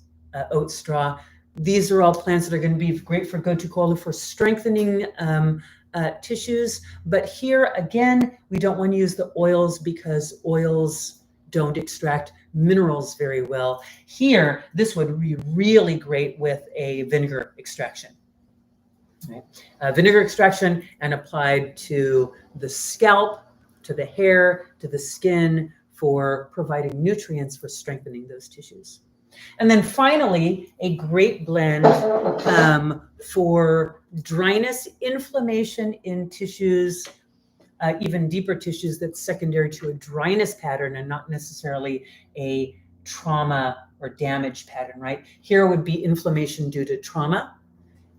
oat straw. These are all plants that are going to be great for Gotu Kola for strengthening tissues. But here, again, we don't want to use the oils because oils don't extract minerals very well. Here, this would be really great with a vinegar extraction. Right? Vinegar extraction and applied to the scalp, to the hair, to the skin for providing nutrients for strengthening those tissues. And then finally, a great blend for dryness, inflammation in tissues, even deeper tissues that's secondary to a dryness pattern and not necessarily a trauma or damage pattern, right? Here would be inflammation due to trauma,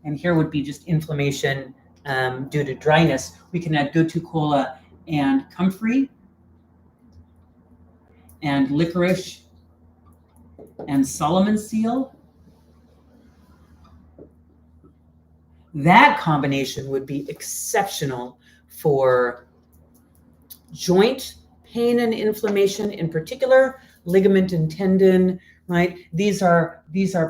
and here would be just inflammation due to dryness. We can add Gotu Kola and comfrey and licorice and Solomon seal. That combination would be exceptional for joint pain and inflammation, in particular, ligament and tendon, right? These are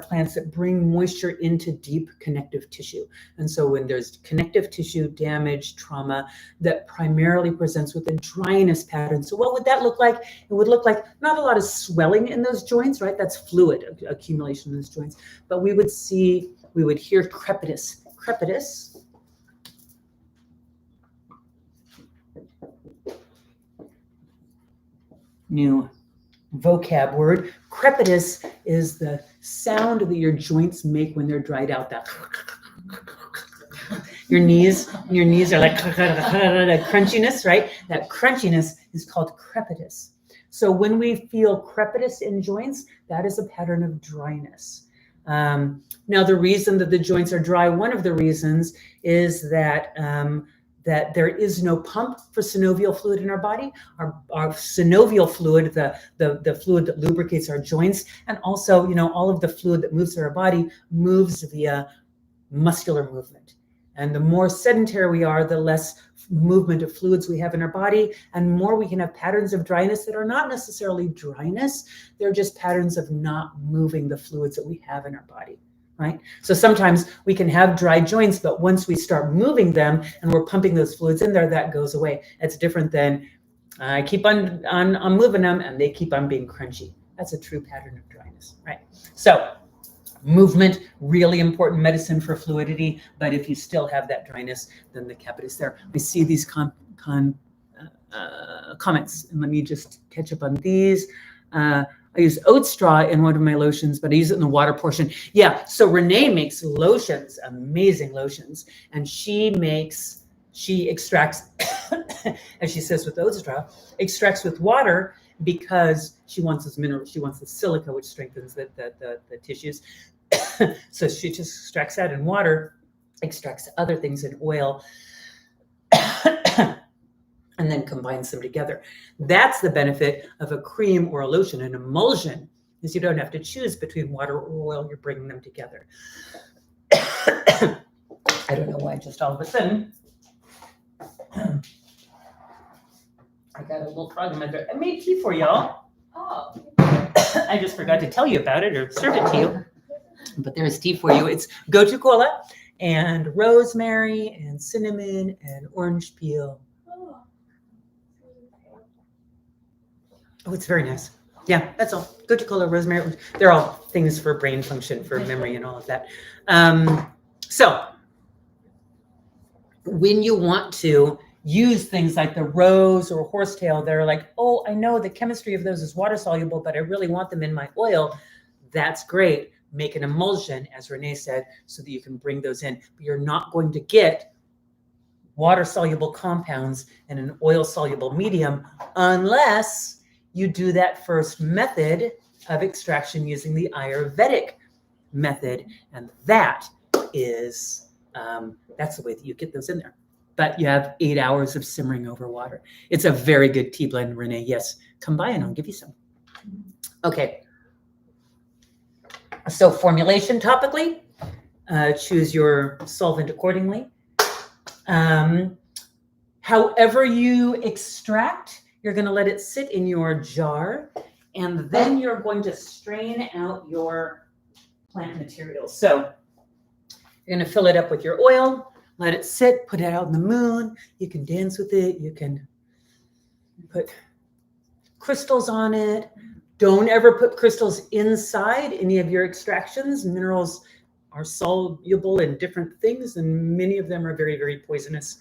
plants that bring moisture into deep connective tissue. And so when there's connective tissue damage, trauma, that primarily presents with a dryness pattern. So what would that look like? It would look like not a lot of swelling in those joints, right? That's fluid accumulation in those joints. But we would hear crepitus. Crepitus. New vocab word. Crepitus is the sound that your joints make when they're dried out. That your knees are like crunchiness, right? That crunchiness is called crepitus. So when we feel crepitus in joints, that is a pattern of dryness. Now, the reason that the joints are dry, one of the reasons is that that there is no pump for synovial fluid in our body. Our synovial fluid, the fluid that lubricates our joints, and also, all of the fluid that moves through our body moves via muscular movement. And the more sedentary we are, the less movement of fluids we have in our body, and more we can have patterns of dryness that are not necessarily dryness. They're just patterns of not moving the fluids that we have in our body. Right? So sometimes we can have dry joints, but once we start moving them and we're pumping those fluids in there, that goes away. It's different than I keep on moving them and they keep on being crunchy. That's a true pattern of dryness, right? So Movement, really important medicine for fluidity, but if you still have that dryness, then the capita is there. I see these comments, and let me just catch up on these. I use oat straw in one of my lotions, but I use it in the water portion. Yeah, so Renee makes lotions, amazing lotions, and she extracts, as she says with oat straw, extracts with water because she wants those minerals. She wants the silica, which strengthens the tissues. So she just extracts that in water, extracts other things in oil, and then combines them together. That's the benefit of a cream or a lotion. An emulsion is you don't have to choose between water or oil. You're bringing them together. I don't know why just all of a sudden I got a little frog in my throat. I made tea for y'all. Oh. I just forgot to tell you about it or serve it to you. But there's tea for you. It's Gotu Kola and rosemary and cinnamon and orange peel. Oh, it's very nice. Yeah, that's all. Gotu Kola, rosemary. They're all things for brain function, for memory, and all of that. So when you want to use things like the rose or horsetail, they're like, oh, I know the chemistry of those is water soluble, but I really want them in my oil. That's great. Make an emulsion, as Renee said, so that you can bring those in. But you're not going to get water soluble compounds in an oil soluble medium unless you do that first method of extraction using the Ayurvedic method. And that is, that's the way that you get those in there. But you have 8 hours of simmering over water. It's a very good tea blend, Renee. Yes, come by and I'll give you some. Okay. So formulation topically, choose your solvent accordingly. However you extract, you're going to let it sit in your jar, and then you're going to strain out your plant material. So you're going to fill it up with your oil, let it sit, put it out in the moon. You can dance with it. You can put crystals on it. Don't ever put crystals inside any of your extractions. Minerals are soluble in different things, and many of them are very, very poisonous.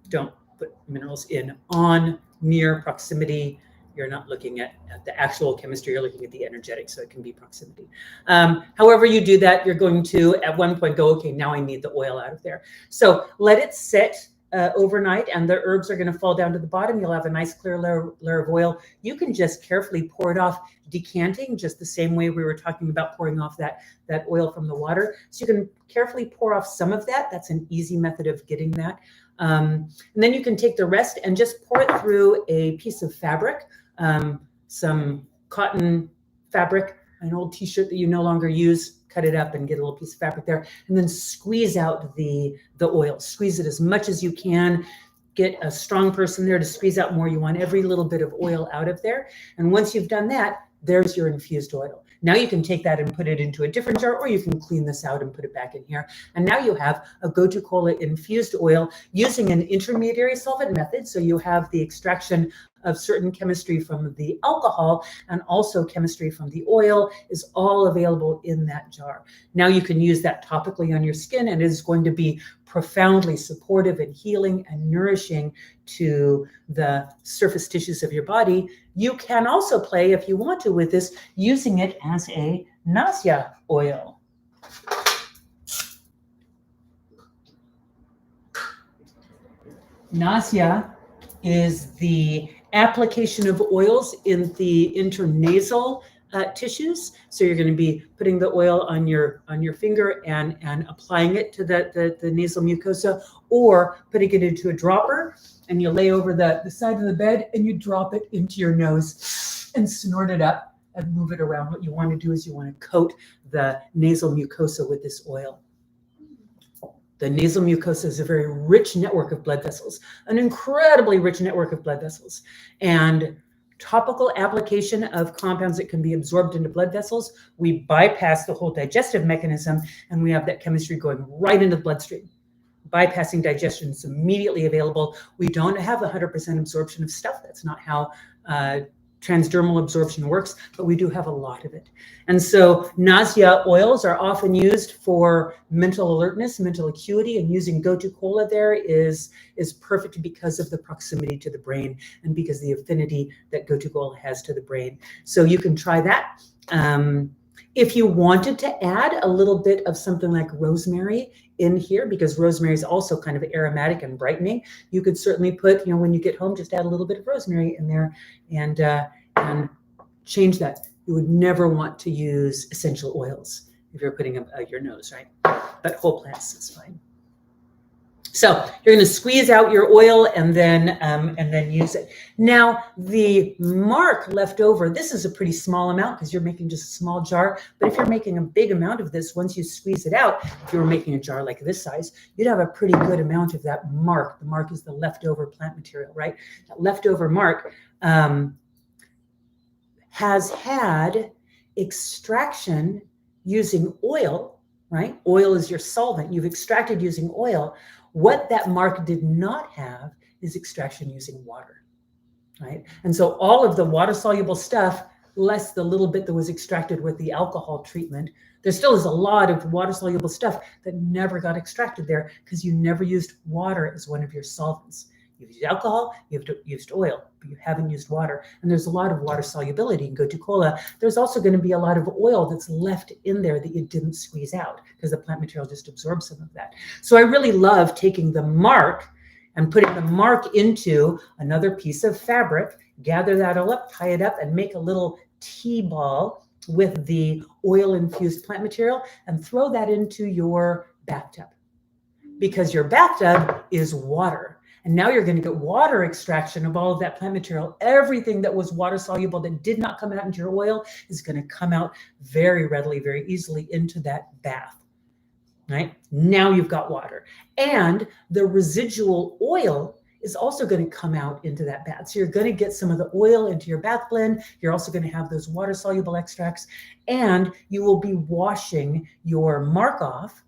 Don't put minerals in on near proximity. You're not looking at the actual chemistry, you're looking at the energetic, so it can be proximity. However you do that, you're going to at one point go, okay, now I need the oil out of there. So let it sit overnight, and the herbs are going to fall down to the bottom. You'll have a nice clear layer of oil. You can just carefully pour it off, decanting, just the same way we were talking about pouring off that oil from the water. So you can carefully pour off some of that. That's an easy method of getting that. And then you can take the rest and just pour it through a piece of fabric, some cotton fabric, an old t-shirt that you no longer use, cut it up and get a little piece of fabric there, and then squeeze out the oil. Squeeze it as much as you can. Get a strong person there to squeeze out more. You want every little bit of oil out of there. And once you've done that, there's your infused oil. Now you can take that and put it into a different jar, or you can clean this out and put it back in here. And now you have a Gotu Kola infused oil using an intermediary solvent method. So you have the extraction of certain chemistry from the alcohol and also chemistry from the oil is all available in that jar. Now you can use that topically on your skin, and it is going to be profoundly supportive and healing and nourishing to the surface tissues of your body. You can also play, if you want to, with this, using it as a nasya oil. Nasya is the application of oils in the intranasal tissues. So you're going to be putting the oil on your finger and applying it to the nasal mucosa, or putting it into a dropper, and you lay over the side of the bed and you drop it into your nose and snort it up and move it around. What you want to do is you want to coat the nasal mucosa with this oil. The nasal mucosa is a very rich network of blood vessels, an incredibly rich network of blood vessels. And topical application of compounds that can be absorbed into blood vessels, we bypass the whole digestive mechanism, and we have that chemistry going right into the bloodstream. Bypassing digestion is immediately available. We don't have 100% absorption of stuff. That's not how transdermal absorption works, but we do have a lot of it. And so nausea oils are often used for mental alertness, mental acuity, and using Gotu Kola there is perfect because of the proximity to the brain and because the affinity that Gotu Kola has to the brain. So you can try that. If you wanted to add a little bit of something like rosemary in here, because rosemary is also kind of aromatic and brightening, you could certainly put, when you get home, just add a little bit of rosemary in there and change that. You would never want to use essential oils if you're putting up your nose, right? But whole plants is fine. So you're going to squeeze out your oil and then use it. Now the mark left over, this is a pretty small amount because you're making just a small jar. But if you're making a big amount of this, once you squeeze it out, if you were making a jar like this size, you'd have a pretty good amount of that mark. The mark is the leftover plant material, right? That leftover mark has had extraction using oil, right? Oil is your solvent. You've extracted using oil. What that mark did not have is extraction using water, right? And so all of the water-soluble stuff, less the little bit that was extracted with the alcohol treatment, there still is a lot of water-soluble stuff that never got extracted there because you never used water as one of your solvents. You've used alcohol, you've used oil, but you haven't used water. And there's a lot of water solubility in Gotu Kola. There's also going to be a lot of oil that's left in there that you didn't squeeze out because the plant material just absorbs some of that. So I really love taking the mark and putting the mark into another piece of fabric, gather that all up, tie it up, and make a little tea ball with the oil-infused plant material and throw that into your bathtub because your bathtub is water. And now you're going to get water extraction of all of that plant material. Everything that was water soluble that did not come out into your oil is going to come out very readily, very easily into that bath, right? Now you've got water. And the residual oil is also going to come out into that bath. So you're going to get some of the oil into your bath blend. You're also going to have those water soluble extracts, and you will be washing your mark off.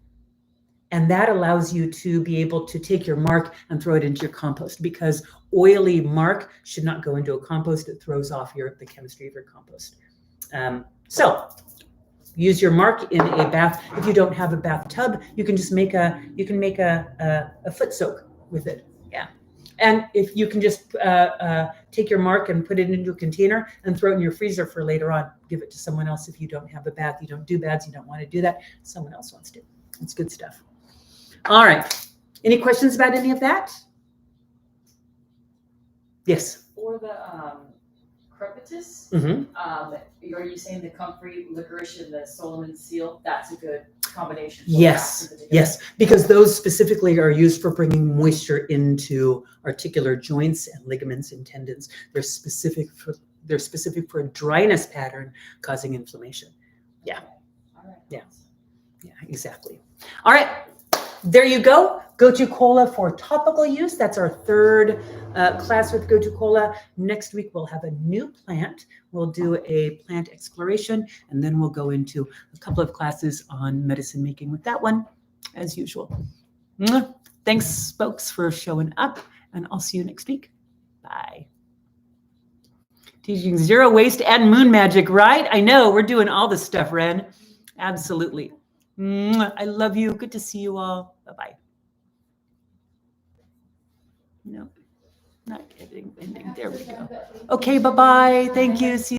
And that allows you to be able to take your mark and throw it into your compost because oily mark should not go into a compost. It throws off the chemistry of your compost. So use your mark in a bath. If you don't have a bathtub, you can just make a foot soak with it. Yeah. And if you can just take your mark and put it into a container and throw it in your freezer for later on, give it to someone else. If you don't have a bath, you don't do baths, you don't want to do that, someone else wants to. It's good stuff. All right. Any questions about any of that? Yes. For the crepitus, are you saying the comfrey, licorice, and the Solomon seal? That's a good combination. Yes. Yes. Because those specifically are used for bringing moisture into articular joints and ligaments and tendons. They're specific for a dryness pattern causing inflammation. Yeah. All right. Yeah. Yeah. Exactly. All right. There you go. Gotu Kola for topical use. That's our third class with Gotu Kola. Next week, we'll have a new plant. We'll do a plant exploration, and then we'll go into a couple of classes on medicine making with that one, as usual. Thanks, folks, for showing up, and I'll see you next week. Bye. Teaching zero waste and moon magic, right? I know. We're doing all this stuff, Ren. Absolutely. I love you. Good to see you all. Bye-bye. No, not ending. There we go. Okay, bye-bye. Thank you. See you.